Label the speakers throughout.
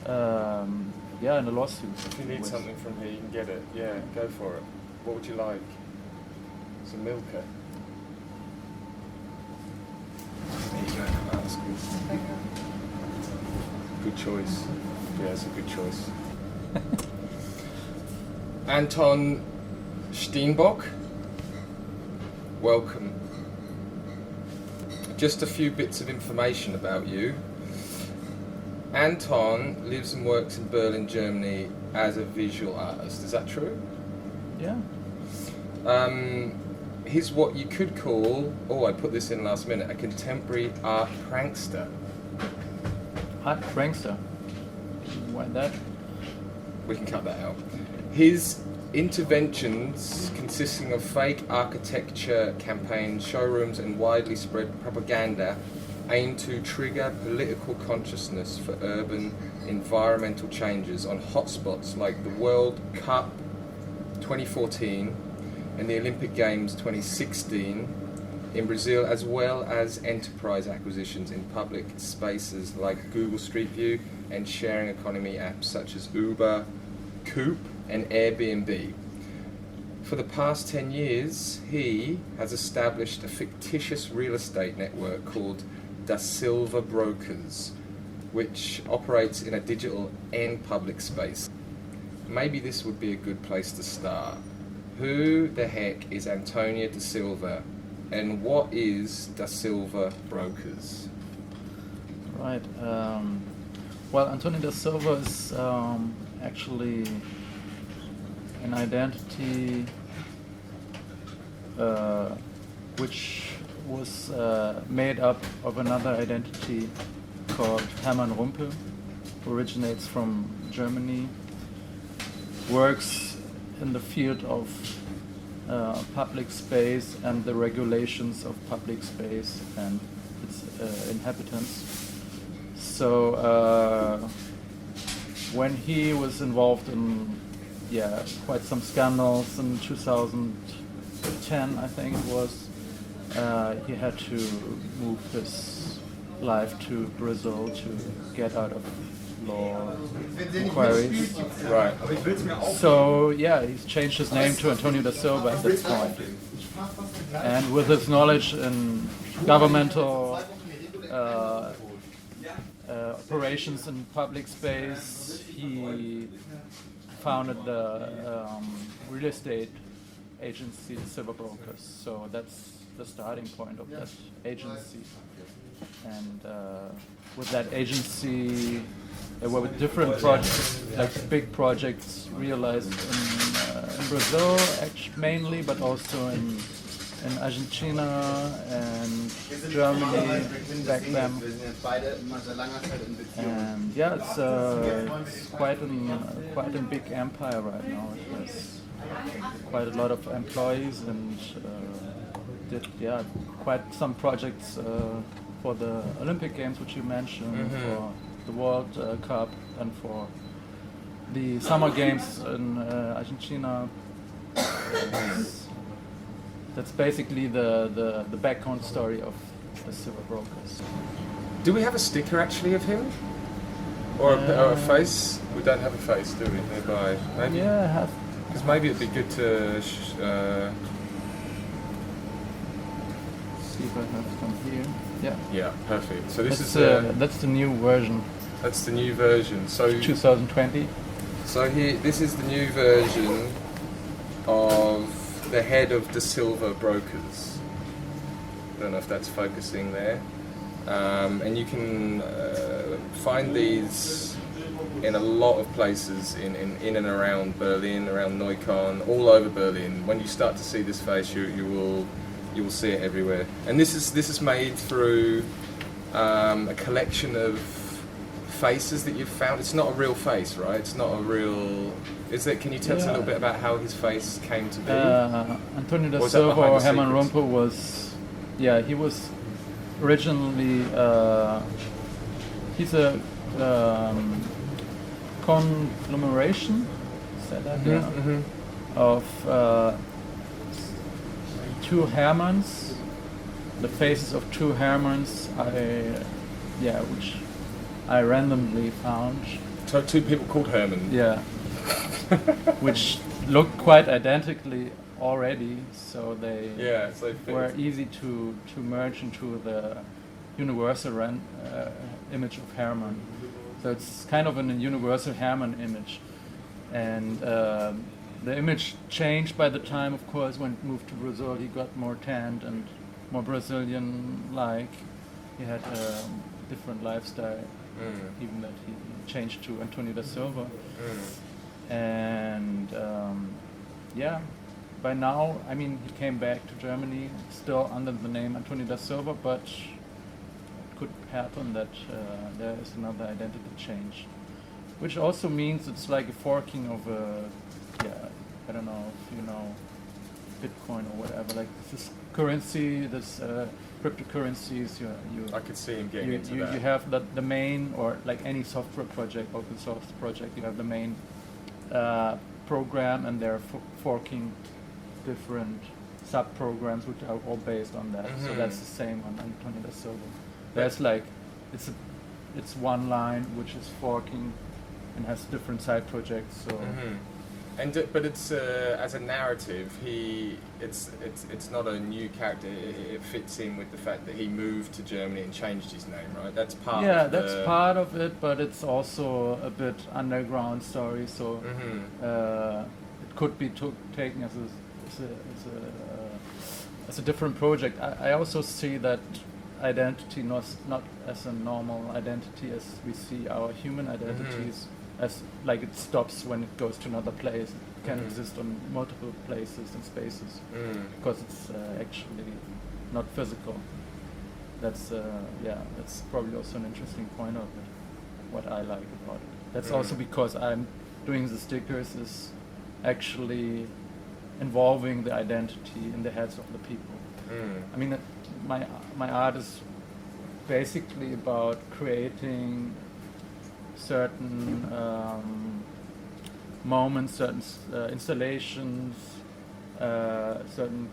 Speaker 1: Yeah, in a lawsuit.
Speaker 2: If you need something from here, you can get it. Yeah, go for it. What would you like? Some Milka. There you go. Oh, that's good. Good choice. Yeah, it's a good choice. Anton Steenbock, welcome. Just a few bits of information about you. Anton lives and works in Berlin, Germany as a visual artist. Is that true?
Speaker 1: Yeah.
Speaker 2: He's what you could call, I put this in last minute, a contemporary art prankster.
Speaker 1: Art prankster? Why that?
Speaker 2: We can cut that out. His interventions, consisting of fake architecture campaigns, showrooms and widely spread propaganda, aim to trigger political consciousness for urban environmental changes on hotspots like the World Cup 2014 and the Olympic Games 2016 in Brazil, as well as enterprise acquisitions in public spaces like Google Street View and sharing economy apps such as Uber, Coop and Airbnb. For the past 10 years, he has established a fictitious real estate network called Da Silva Brokers, which operates in a digital and public space. Maybe this would be a good place to start. Who the heck is Antonio da Silva, and what is Da Silva Brokers?
Speaker 1: Right. Well, Antonio da Silva is actually an identity which was made up of another identity called Hermann Rumpe, who originates from Germany, works in the field of public space and the regulations of public space and its inhabitants. So when he was involved in quite some scandals in 2010, I think it was, he had to move his life to Brazil to get out of law inquiries.
Speaker 2: Right.
Speaker 1: So he's changed his name to Antonio da Silva at this point. And with his knowledge in governmental operations in public space, he founded the real estate agency, the Silva Brokers. So that's the starting point of that agency. And with that agency, there were different projects, like big projects realized in Brazil, mainly, but also in Argentina and Germany back then. And it's quite a big empire right now. It has quite a lot of employees and did quite some projects for the Olympic Games, which you mentioned, for the World Cup and for the Summer Games in Argentina. That's basically the background story of the Silva Brokers.
Speaker 2: Do we have a sticker actually of him? Or a face? We don't have a face, do we, nearby? Maybe?
Speaker 1: Yeah, I have.
Speaker 2: Because maybe it'd be good to...
Speaker 1: see if I have some here. Yeah.
Speaker 2: Yeah, perfect. So this
Speaker 1: that's the new version.
Speaker 2: That's the new version. So
Speaker 1: 2020.
Speaker 2: So this is the new version of the head of Da Silva Brokers. I don't know if that's focusing there. And you can find these in a lot of places in and around Berlin, around Neukölln, all over Berlin. When you start to see this face, you will see it everywhere. And this is made through a collection of faces that you've found. It's not a real face, right? It's not a real... Is it? Can you tell us a little bit about how his face came to be?
Speaker 1: Antonio da Silva, or Hermann Rumpe, was... Yeah, he was originally... he's a conglomeration, of two Hermanns, the faces of two Hermanns, which I randomly found.
Speaker 2: So two people called Herman.
Speaker 1: Yeah. Which looked quite identically already, so they
Speaker 2: So they fit.
Speaker 1: were easy to merge into the universal image of Hermann. So it's kind of a universal Hermann image. And the image changed by the time, of course, when he moved to Brazil. He got more tanned and more Brazilian-like. He had a different lifestyle, even that he changed to Antonio da Silva. And by now, I mean, he came back to Germany still under the name Antonio da Silva, but it could happen that there is another identity change, which also means it's like a forking of a, I don't know if you know Bitcoin or whatever, like this currency, this cryptocurrencies.
Speaker 2: I could see him getting into that.
Speaker 1: You have the main, or like any software project, open source project, you have the main program, and they're forking different sub-programs which are all based on that. So that's the same on Antonio da Silva. There's like, it's one line which is forking and has different side projects. So.
Speaker 2: But it's as a narrative, it's not a new character. It fits in with the fact that he moved to Germany and changed his name, right? That's part.
Speaker 1: Yeah, that's part of it, but it's also a bit underground story. So it could be taken as a different project. I also see that identity not as a normal identity as we see our human identities. As like it stops when it goes to another place. It can exist on multiple places and spaces because it's actually not physical. That's probably also an interesting point of it. What I like about it. That's also because I'm doing the stickers is actually involving the identity in the heads of the people. I mean, my art is basically about creating certain moments, certain installations, certain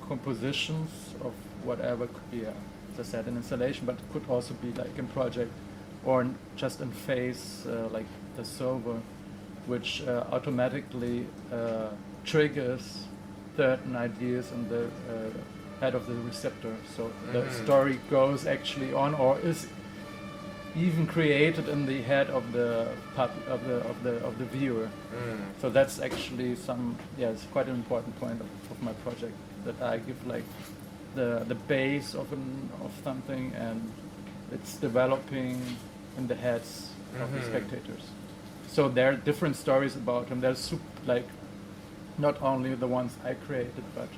Speaker 1: compositions of whatever could be, as I said, an installation, but it could also be like in project or just in phase, like the server, which automatically triggers certain ideas in the head of the receptor. So the story goes actually on, or is even created in the head of the of the viewer. So that's actually it's quite an important point of my project, that I give like the base of something, and it's developing in the heads of the spectators. So there are different stories about him. There's like not only the ones I created, but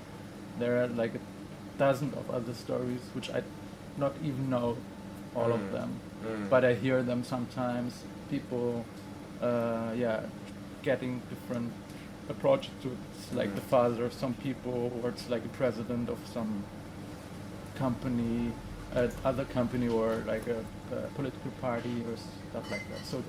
Speaker 1: there are like a dozen of other stories which I not even know all of them, but I hear them sometimes. People, getting different approaches to it. It's like the father of some people, or it's like a president of some company, other company, or like a political party or stuff like that. So,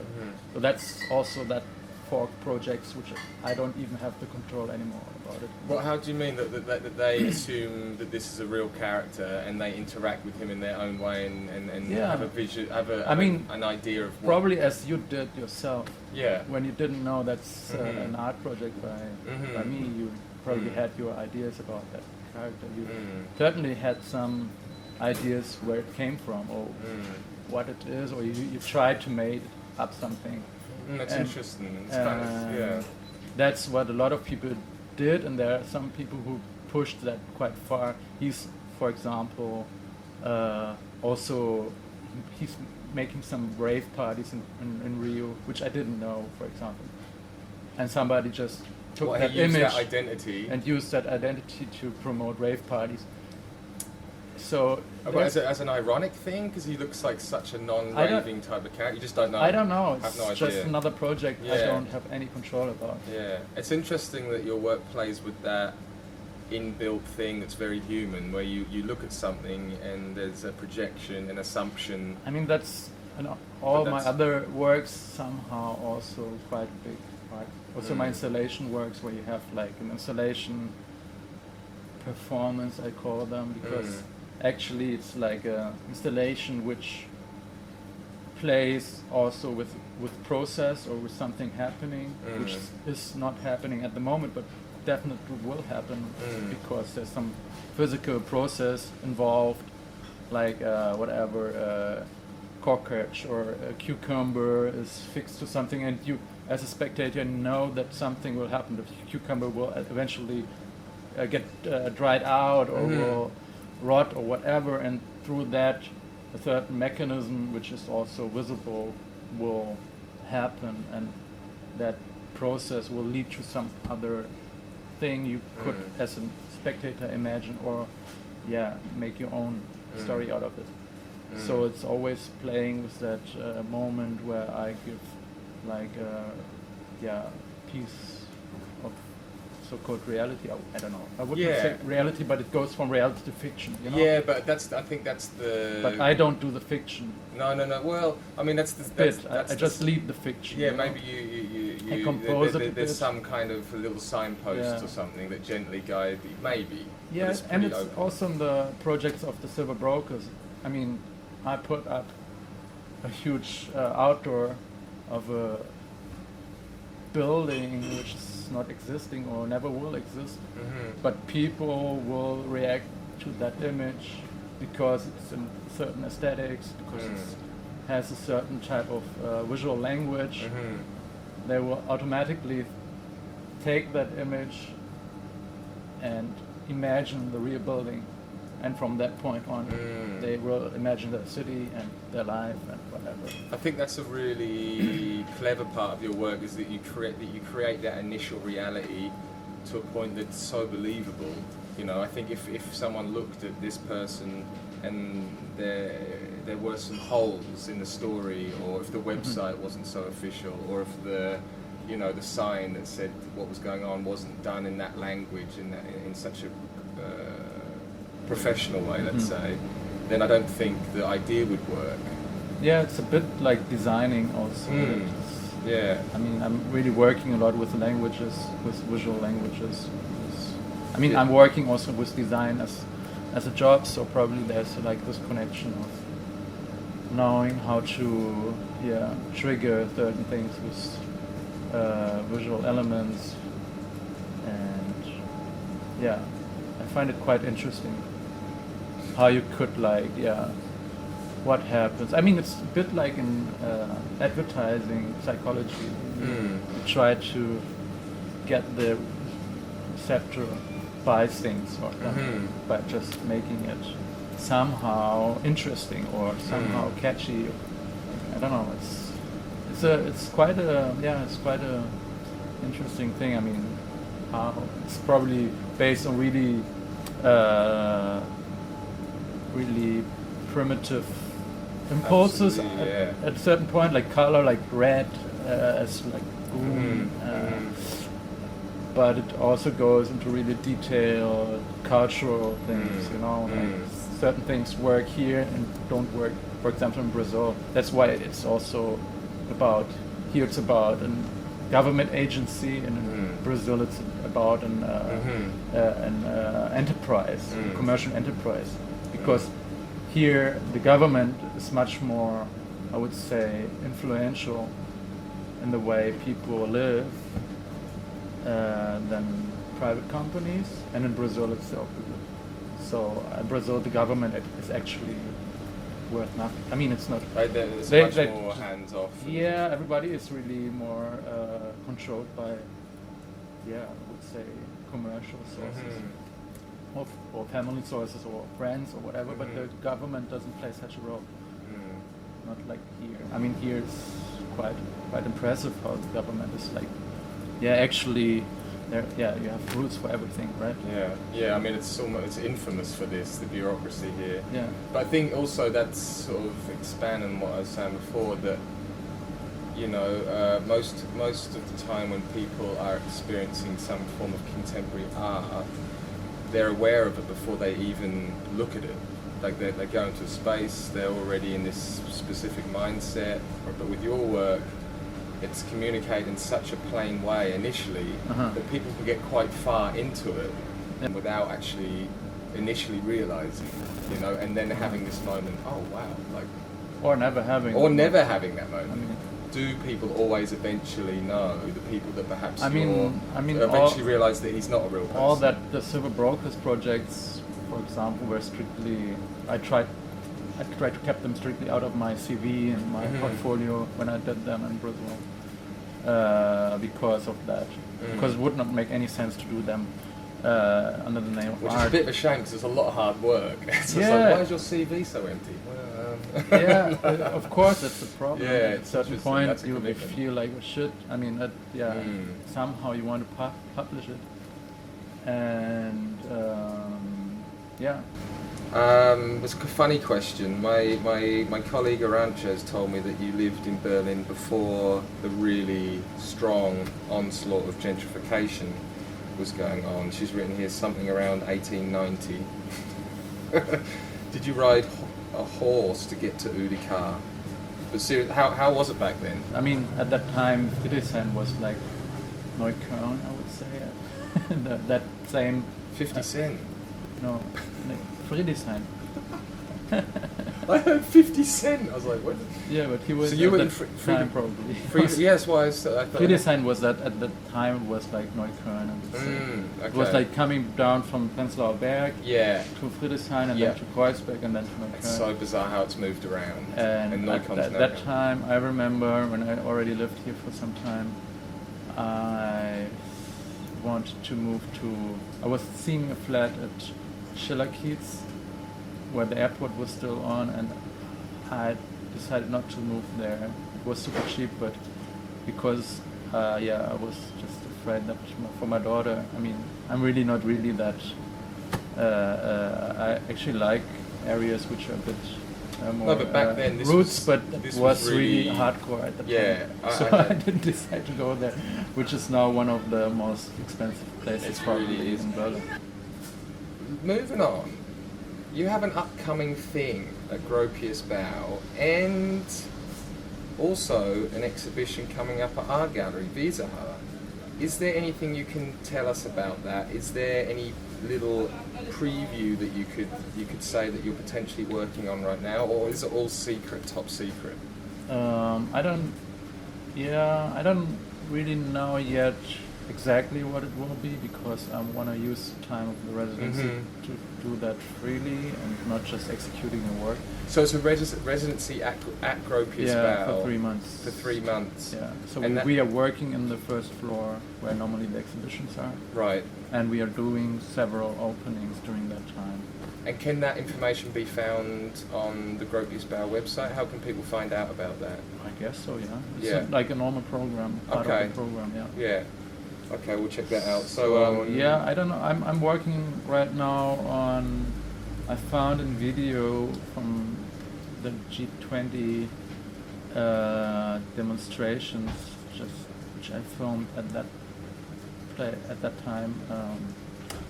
Speaker 1: so that's also that fork projects, which I don't even have the control anymore about it.
Speaker 2: Well, how do you mean that they assume that this is a real character and they interact with him in their own way and have a vision, an idea of what?
Speaker 1: Probably as you did yourself.
Speaker 2: Yeah.
Speaker 1: When you didn't know that's an art project by me, you probably had your ideas about that character. You certainly had some ideas where it came from, or what it is, or you tried to make up something.
Speaker 2: That's interesting. It's
Speaker 1: that's what a lot of people did, and there are some people who pushed that quite far. He's, for example, he's making some rave parties in Rio, which I didn't know, for example. And somebody just took that image
Speaker 2: that identity
Speaker 1: and used that identity to promote rave parties. So
Speaker 2: as an ironic thing, because he looks like such a non-raving type of character. You just don't know.
Speaker 1: I don't know.
Speaker 2: It's
Speaker 1: It's just another project I don't have any control about.
Speaker 2: Yeah, it's interesting that your work plays with that inbuilt thing that's very human, where you look at something and there's a projection, an assumption.
Speaker 1: I mean, that's all my other works somehow also quite a big part. Also my installation works, where you have like an installation performance, I call them, because actually it's like a installation which plays also with process or with something happening, which is not happening at the moment, but definitely will happen because there's some physical process involved, like whatever cockroach or a cucumber is fixed to something, and you as a spectator know that something will happen. The cucumber will eventually get dried out or will rot or whatever, and through that a certain mechanism which is also visible will happen, and that process will lead to some other thing you could as a spectator imagine or make your own story out of it. So it's always playing with that moment where I give like a piece of so-called reality. I don't know. I wouldn't say reality, but it goes from reality to fiction. You know?
Speaker 2: Yeah, but I think that's the.
Speaker 1: But I don't do the fiction.
Speaker 2: No. Well, I mean that's the.
Speaker 1: I just lead the fiction.
Speaker 2: Yeah,
Speaker 1: you know?
Speaker 2: maybe you
Speaker 1: I compose it a
Speaker 2: there's
Speaker 1: bit.
Speaker 2: some kind of little signpost or something that gently guide. Maybe.
Speaker 1: Yeah,
Speaker 2: it's
Speaker 1: and it's
Speaker 2: open.
Speaker 1: also in the projects of the Silver Brokers. I mean, I put up a huge outdoor of a building which is not existing or never will exist, but people will react to that image because it's in certain aesthetics, because it has a certain type of visual language. They will automatically take that image and imagine the real building, and from that point on they will imagine their city and their life and whatever.
Speaker 2: I think that's a really clever part of your work, is that you create that initial reality to a point that's so believable. You know, I think if someone looked at this person and there were some holes in the story, or if the website wasn't so official, or if the sign that said what was going on wasn't done in that language, in such a professional way, let's say, then I don't think the idea would work.
Speaker 1: Yeah, it's a bit like designing also.
Speaker 2: Yeah.
Speaker 1: I mean, I'm really working a lot with languages, with visual languages. I mean, I'm working also with design as a job, so probably there's like this connection of knowing how to trigger certain things with visual elements, and I find it quite interesting how you could what happens. I mean, it's a bit like in advertising psychology. You try to get the receptor buys things or by just making it somehow interesting or somehow catchy. I don't know. It's quite a interesting thing. I mean, it's probably based on really primitive impulses at a certain point, like color, like red as like boom, but it also goes into really detailed cultural things, you know, like certain things work here and don't work, for example in Brazil. That's why it's also about, here it's about a government agency, and in Brazil it's about an enterprise, commercial enterprise, because here the government is much more, I would say, influential in the way people live than private companies, and in Brazil it's the opposite. So in Brazil the government is actually worth nothing. I mean, it's not.
Speaker 2: Right, it's much more hands off.
Speaker 1: Yeah, everybody is really more controlled by, I would say, commercial sources, or family sources, or friends, or whatever. But the government doesn't play such a role. Not like here. I mean, here it's quite impressive how the government is like. Yeah, actually, you have rules for everything, right?
Speaker 2: Yeah. I mean, it's infamous for this, the bureaucracy here.
Speaker 1: Yeah.
Speaker 2: But I think also that's sort of expanding on what I was saying before, that most of the time when people are experiencing some form of contemporary art, they're aware of it before they even look at it. Like they go into space, they're already in this specific mindset. But with your work, it's communicated in such a plain way initially that people can get quite far into it without actually initially realizing, and then having this moment, oh wow, like
Speaker 1: or never having.
Speaker 2: Or
Speaker 1: that
Speaker 2: never
Speaker 1: moment.
Speaker 2: having that moment.
Speaker 1: I mean,
Speaker 2: Do people always eventually know, the people that perhaps
Speaker 1: I mean,
Speaker 2: eventually realise that he's not a real person?
Speaker 1: all that the Silver Brokers projects, for example, were strictly. I tried to keep them strictly out of my CV and my portfolio when I did them in Brazil, because of that. Because it would not make any sense to do them under the name of
Speaker 2: Which
Speaker 1: art.
Speaker 2: is a bit of a shame because it's a lot of hard work. It's
Speaker 1: Yeah.
Speaker 2: like, why is your CV so empty? Well,
Speaker 1: Yeah, of course that's the problem.
Speaker 2: Yeah,
Speaker 1: At a
Speaker 2: it's
Speaker 1: certain
Speaker 2: interesting,
Speaker 1: point,
Speaker 2: that's a
Speaker 1: you
Speaker 2: commitment.
Speaker 1: feel like shit. I mean, somehow you want to publish it, and yeah.
Speaker 2: It's a funny question. My colleague Arancha told me that you lived in Berlin before the really strong onslaught of gentrification was going on. She's written here something around 1890. Did you ride a horse to get to Udikar? But seriously, how was it back then?
Speaker 1: I mean, at that time, Friedrichshain was like Neukölln, I would say. that same.
Speaker 2: 50 cent.
Speaker 1: No, like Friedrichshain.
Speaker 2: I heard 50 cent. I was like, what?
Speaker 1: Yeah, but he was
Speaker 2: So you
Speaker 1: at
Speaker 2: were in
Speaker 1: that time probably.
Speaker 2: Yes, why I thought.
Speaker 1: Friedrichshain was that at the time was like Neukölln. And
Speaker 2: Okay.
Speaker 1: It was like coming down from Prenzlauer Berg
Speaker 2: Yeah.
Speaker 1: to Friedrichshain and
Speaker 2: Yeah.
Speaker 1: then to Kreuzberg and then to Neukölln.
Speaker 2: It's so bizarre how it's moved around.
Speaker 1: And at
Speaker 2: Neukölln's
Speaker 1: that
Speaker 2: now-
Speaker 1: time, I remember when I already lived here for some time, I wanted to move to. I was seeing a flat at Schillerkiez, where the airport was still on, and I decided not to move there. It was super cheap, but because I was just afraid that for my daughter. I mean, I'm really not really that. I actually like areas which are a bit more
Speaker 2: but back then this
Speaker 1: roots,
Speaker 2: was-
Speaker 1: but
Speaker 2: this
Speaker 1: it
Speaker 2: was
Speaker 1: was really
Speaker 2: really-
Speaker 1: hardcore at the
Speaker 2: Yeah,
Speaker 1: time. So I didn't decide to go there, which is now one of the most expensive places
Speaker 2: It's
Speaker 1: probably
Speaker 2: really is.
Speaker 1: in Berlin.
Speaker 2: Moving on, you have an upcoming thing at Gropius Bau and also an exhibition coming up at our gallery, Weserhalle. Is there anything you can tell us about that? Is there any little preview that you could say that you're potentially working on right now, or is it all secret, top secret?
Speaker 1: I don't really know yet exactly what it will be, because I want to use the time of the residency to do that freely and not just executing the work.
Speaker 2: So it's a residency at Gropius Bau
Speaker 1: for 3 months.
Speaker 2: For 3 months.
Speaker 1: Yeah, so
Speaker 2: And
Speaker 1: we are working in the first floor where normally the exhibitions are,
Speaker 2: Right.
Speaker 1: and we are doing several openings during that time.
Speaker 2: And can that information be found on the Gropius Bau website? How can people find out about that?
Speaker 1: I guess so, yeah. It's
Speaker 2: Yeah.
Speaker 1: like a normal program, part
Speaker 2: Okay.
Speaker 1: of the program, yeah.
Speaker 2: Yeah. Okay, we'll check that out.
Speaker 1: So
Speaker 2: So,
Speaker 1: I don't know. I'm working right now on. I found a video from the G20 demonstrations, which I filmed at that time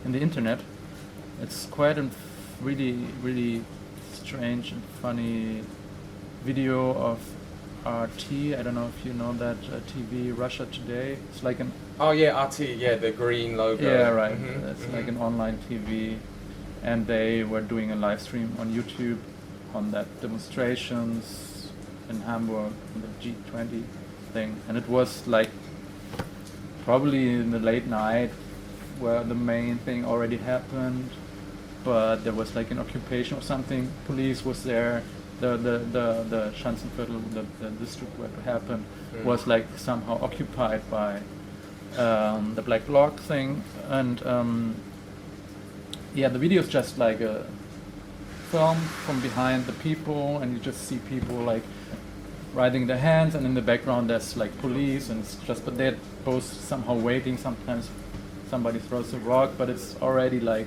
Speaker 1: in the internet. It's quite a really strange and funny video of RT. I don't know if you know that TV, Russia Today. It's like an
Speaker 2: oh yeah, RT, yeah, the green logo.
Speaker 1: yeah, right.
Speaker 2: Mhm,
Speaker 1: It's
Speaker 2: mhm.
Speaker 1: like an online TV, and they were doing a live stream on YouTube on that demonstrations in Hamburg, on the G20 thing, and it was like probably in the late night where the main thing already happened, but there was like an occupation or something. Police was there. The Schanzenviertel, the district where it happened, was like somehow occupied by the Black Bloc thing, and the video is just like a film from behind the people, and you just see people like riding their hands, and in the background there's like police, and it's just, but they're both somehow waiting. Sometimes somebody throws a rock, but it's already like,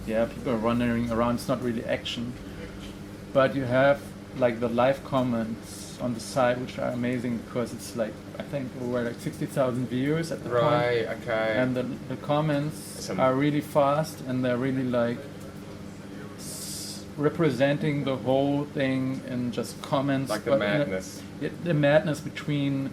Speaker 1: people are running around. It's not really action, but you have like the live comments on the side, which are amazing, because it's like, I think there were like 60,000 viewers at the point.
Speaker 2: Right, okay.
Speaker 1: And the comments are really fast, and they're really like representing the whole thing in just comments.
Speaker 2: Like the
Speaker 1: but
Speaker 2: madness.
Speaker 1: The madness between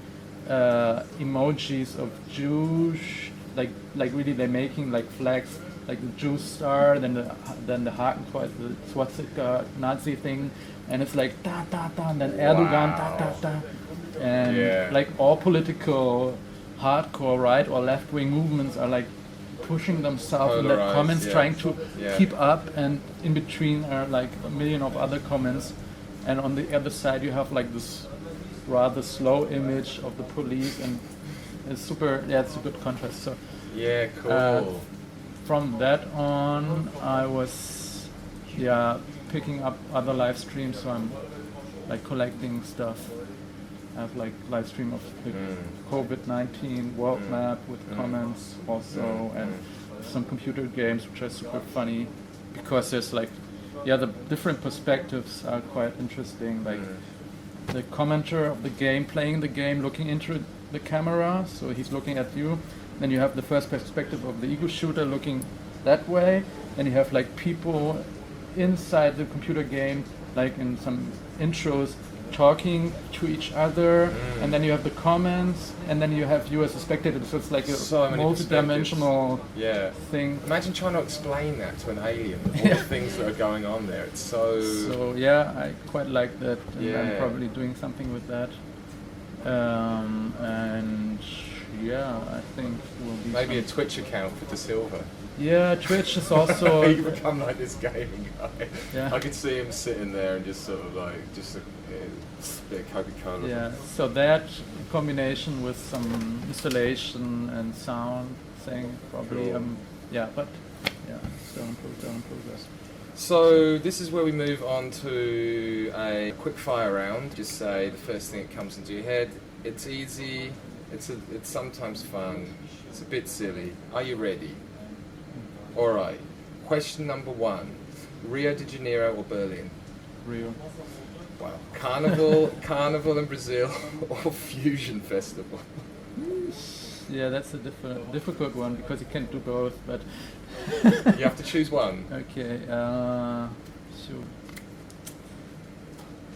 Speaker 1: emojis of Jewish, like really they're making like flags like the Jew star, then the Hakenkreuz, the swastika Nazi thing, and it's like da da da, and then Erdogan da da da, and like all political hardcore right or left wing movements are like pushing themselves in that comments, trying to keep up, and in between are like a million of other comments, and on the other side you have like this rather slow image of the police, and it's super. Yeah, it's a good contrast. So
Speaker 2: yeah, cool.
Speaker 1: From that on, I was picking up other live streams. So I'm like collecting stuff. I have like live stream of the COVID-19 world map with comments also, and some computer games which are super funny because there's like the different perspectives are quite interesting. Like the commenter of the game playing the game looking into the camera, so he's looking at you. Then you have the first perspective of the ego shooter looking that way. Then you have like people inside the computer game, like in some intros, talking to each other, and then you have the comments, and then you have you as a spectator. So it's like a multi-dimensional thing.
Speaker 2: Imagine trying to explain that to an alien, all the things that are going on there. It's so...
Speaker 1: So yeah, I quite like that, and I'm probably doing something with that. And yeah, I think we'll be...
Speaker 2: Maybe a Twitch account for De Silva.
Speaker 1: Yeah, Twitch is also...
Speaker 2: You become like this gaming guy.
Speaker 1: Yeah.
Speaker 2: I could see him sitting there and just sort of like, just a bit of Coca-Cola.
Speaker 1: Yeah, so that combination with some installation and sound thing, probably,
Speaker 2: Cool.
Speaker 1: still in progress.
Speaker 2: So this is where we move on to a quick fire round. Just say the first thing that comes into your head. It's easy, it's sometimes fun, it's a bit silly. Are you ready? Alright, question number 1. Rio de Janeiro or Berlin?
Speaker 1: Rio.
Speaker 2: Wow. Carnival in Brazil or Fusion Festival?
Speaker 1: Yeah, that's a difficult one because you can't do both, but...
Speaker 2: You have to choose one.
Speaker 1: Okay, so...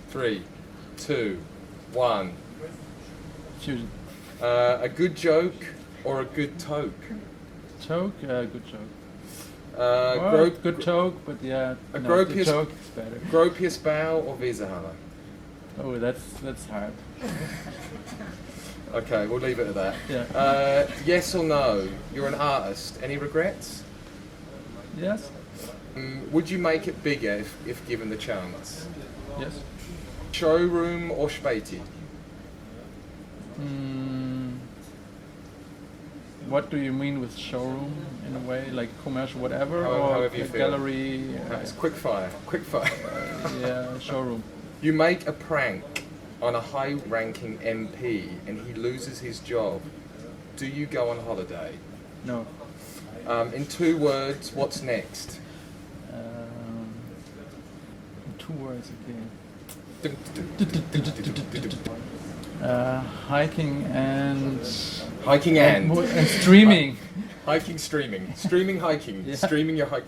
Speaker 2: 3, 2, 1.
Speaker 1: Fusion.
Speaker 2: A good joke or a good toke?
Speaker 1: Joke? Good joke. Good joke, but yeah,
Speaker 2: a
Speaker 1: the joke is better.
Speaker 2: Gropius bow or Weserhalle?
Speaker 1: Oh, that's hard.
Speaker 2: Okay, we'll leave it at that.
Speaker 1: Yeah.
Speaker 2: Yes or no? You're an artist. Any regrets?
Speaker 1: Yes.
Speaker 2: Would you make it bigger if given the chance?
Speaker 1: Yes.
Speaker 2: Showroom or Späti?
Speaker 1: What do you mean with showroom in a way, like commercial, whatever,
Speaker 2: However you
Speaker 1: a
Speaker 2: feel.
Speaker 1: gallery?
Speaker 2: It's quick fire.
Speaker 1: Yeah, showroom.
Speaker 2: You make a prank on a high-ranking MP and he loses his job. Do you go on holiday?
Speaker 1: No.
Speaker 2: In 2 words, what's next?
Speaker 1: In 2 words again. Hiking and streaming.
Speaker 2: Hiking, streaming, hiking,
Speaker 1: Yeah.
Speaker 2: streaming your hike.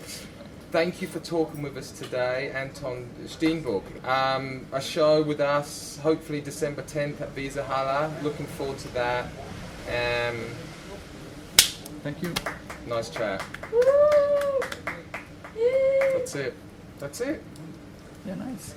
Speaker 2: Thank you for talking with us today, Anton Steenbock. A show with us, hopefully December 10th at Weserhalle. Looking forward to that.
Speaker 1: Thank you.
Speaker 2: Nice chat. That's it.
Speaker 1: Yeah, nice.